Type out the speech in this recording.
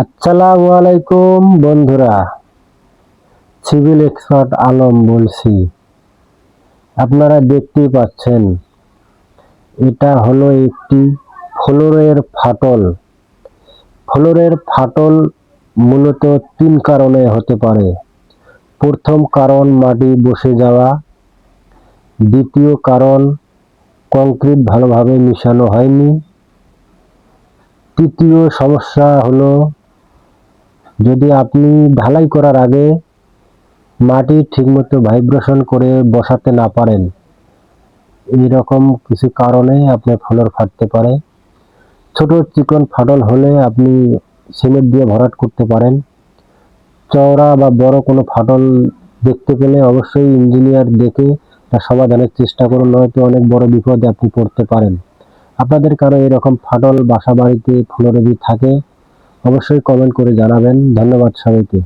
আসসালামু আলাইকুম বন্ধুরা, সিভিল এক্সপার্ট আলম বলছি। আপনারা দেখতেই পাচ্ছেন, এটা হলো একটি ফ্লোরের ফাটল। ফ্লোরের ফাটল মূলত 3 কারণে হতে পারে। প্রথম কারণ মাটি বসে যাওয়া, দ্বিতীয় কারণ কংক্রিট ভালোভাবে মিশানো হয়নি, তৃতীয় সমস্যা হলো যদি আপনি ঢালাই করার আগে মাটি ঠিকমতো ভাইব্রেশন করে বসাতে না পারেন, এইরকম কিছু কারণে আপনার ফ্লোর ফাটতে পারে। ছোট চিকন ফাটল হলে আপনি সিমেন্ট দিয়ে ভরাট করতে পারেন। চওড়া বা বড় কোনো ফাটল দেখতে পেলে অবশ্যই ইঞ্জিনিয়ার দেখে তার সমাধানের চেষ্টা করুন, নয়তো অনেক বড় বিপদে আপনি পড়তে পারেন। আপনাদের কারো এরকম ফাটল বাসা বাড়িতে ফ্লোরে যদি থাকে অবশ্যই কমেন্ট করে জানাবেন। ধন্যবাদ সবাইকে।